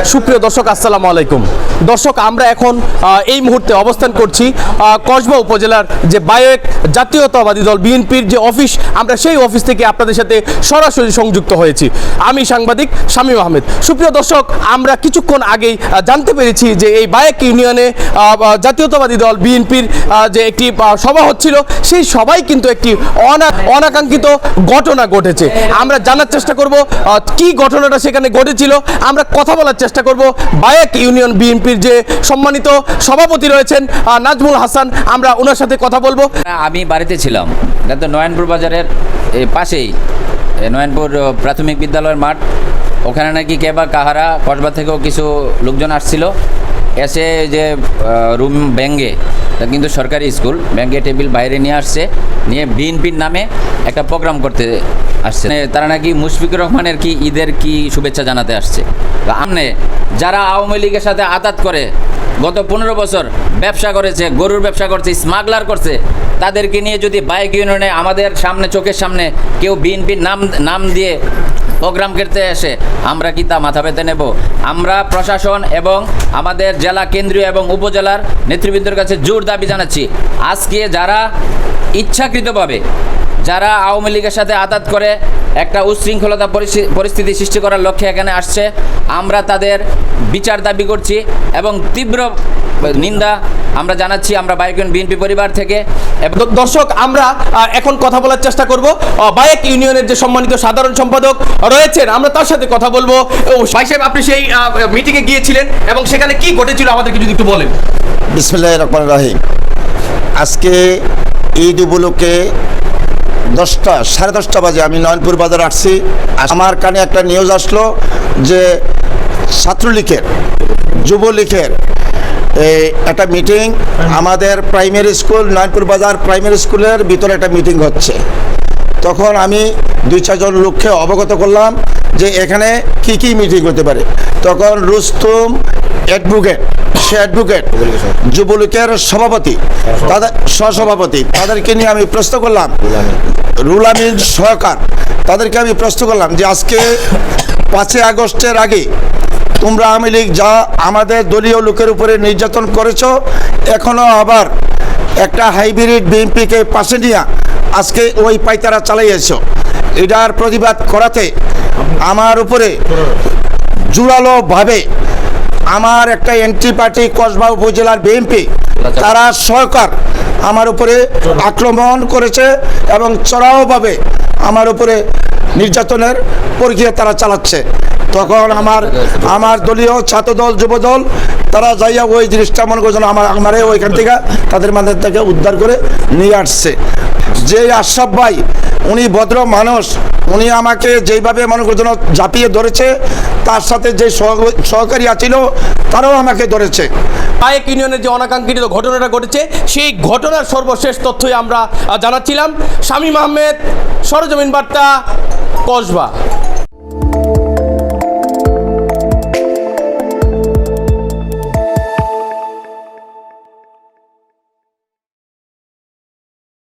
সুপ্রিয় দর্শক আসসালামু আলাইকুম। দর্শক আমরা এখন এই মুহূর্তে অবস্থান করছি কসবা উপজেলার যে বায়েক জাতীয়তাবাদী দল বিএনপির যে অফিস, আমরা সেই অফিস থেকে আপনাদের সাথে সরাসরি সংযুক্ত হয়েছি। আমি সাংবাদিক শামীম আহমেদ। সুপ্রিয় দর্শক, আমরা কিছুক্ষণ আগেই জানতে পেরেছি যে এই বায়েক ইউনিয়নে জাতীয়তাবাদী দল বিএনপির যে একটি সভা হচ্ছিল, সেই সভায় কিন্তু একটি অনাকাঙ্ক্ষিত ঘটনা ঘটেছে। আমরা জানার চেষ্টা করব কি ঘটনাটা সেখানে ঘটেছিল। আমরা কথা বলার চেষ্টা করব বায়েক ইউনিয়ন বিএনপির যে সম্মানিত সভাপতি রয়েছেন নাজমুল হাসান, আমরা ওনার সাথে কথা বলবো। আমি বাড়িতে ছিলাম, তো নয়নপুর বাজারের পাশেই নয়নপুর প্রাথমিক বিদ্যালয়ের মাঠ, ওখানে নাকি কে বা কাহারা কসবা থেকেও কিছু লোকজন আসছিল, এসে যে রুম ব্যাঙ্গে, কিন্তু সরকারি স্কুল ব্যাঙ্গে টেবিল বাইরে নিয়ে আসছে, নিয়ে বিএনপির নামে একটা প্রোগ্রাম করতে আসছে। তারা নাকি মুশফিকুর রহমানের কি ঈদের কি শুভেচ্ছা জানাতে আসছে। আমনে যারা আওয়ামী লীগের সাথে আতাত করে গত 15 বছর ব্যবসা করেছে, গরুর ব্যবসা করছে, স্মাগলার করছে, তাদেরকে নিয়ে যদি বায়েক ইউনিয়নে আমাদের সামনে চোখের সামনে কেউ বিএনপির নাম দিয়ে প্রোগ্রাম করতে এসে আমরা কি তা মাথা পেতে নেব? আমরা প্রশাসন এবং আমাদের জেলা, কেন্দ্রীয় এবং উপজেলার নেতৃবৃন্দের কাছে জোর দাবি জানাচ্ছি, আজকে যারা ইচ্ছাকৃতভাবে যারা আওয়ামী লীগের সাথে আঘাত করে একটা উচ্ছৃঙ্খলতা পরিস্থিতি সৃষ্টি করার লক্ষ্যে এখানে আসছে, আমরা তাদের বিচার দাবি করছি এবং তীব্র নিন্দা আমরা জানাচ্ছি আমরা বায়েক ইউনিয়ন বিএনপি পরিবার থেকে। দর্শক, আমরা এখন কথা বলার চেষ্টা করব বায়েক ইউনিয়নের যে সম্মানিত সাধারণ সম্পাদক রয়েছেন, আমরা তার সাথে কথা বলবো। ভাই সাহেব, আপনি সেই মিটিংয়ে গিয়েছিলেন এবং সেখানে কি ঘটেছিল আমাদেরকে যদি একটু বলেন। বিসমিল্লাহির রহমানির রহিম। আজকে ঈদ উপলক্ষে 10:30 বাজে আমি নয়নপুর বাজার আসছি। আমার কানে একটা নিউজ আসলো যে ছাত্রলীগের, যুবলীগের একটা মিটিং আমাদের প্রাইমারি স্কুল নয়নপুর বাজার প্রাইমারি স্কুলের ভিতরে একটা মিটিং হচ্ছে। তখন আমি 2-4 জন লোককে অবগত করলাম যে এখানে কি কি মিটিং হতে পারে। তখন রুস্তম অ্যাডভোকেট, সে অ্যাডভোকেট যুবলীগের সভাপতি, তাদের সহসভাপতি, তাদেরকে নিয়ে আমি প্রশ্ন করলাম, রুল আমিন সহকার, তাদেরকে আমি প্রশ্ন করলাম যে আজকে 5 আগস্টের আগে তোমরা আওয়ামী লীগ যা আমাদের দলীয় লোকের উপরে নির্যাতন করেছ, এখনও আবার একটা হাইব্রিড বিএনপিকে পাশে নিয়ে আজকে ওই পাইতারা চালাইয়েছ। এটার প্রতিবাদ করাতে আমার উপরে জোরালোভাবে আমার একটা এন্ট্রি পার্টি কসবা উপজেলার বিএনপি, তারা সরকার আমার উপরে আক্রমণ করেছে এবং চড়াওভাবে আমার উপরে নির্যাতনের প্রক্রিয়া তারা চালাচ্ছে। তখন আমার দলীয় ছাত্রদল, যুবদল, তারা যাইয়া ওই জিনিসটা মনে করছেন আমারে ওইখান থেকে তাদের মাঝে থেকে উদ্ধার করে নিয়ে আসছে। যে আশরাফ ভাই, উনি ভদ্র মানুষ, উনি আমাকে যেইভাবে মনে করছেন ঝাঁপিয়ে ধরেছে, তার সাথে যে সহকারী আছিল তারাও আমাকে ধরেছে। বায়েক ইউনিয়নের যে অনাকাঙ্ক্ষিত ঘটনাটা ঘটেছে, সেই ঘটনার সর্বশেষ তথ্যই আমরা জানাচ্ছিলাম। শামীম আহমেদ, সরেজমিন বার্তা, কসবা।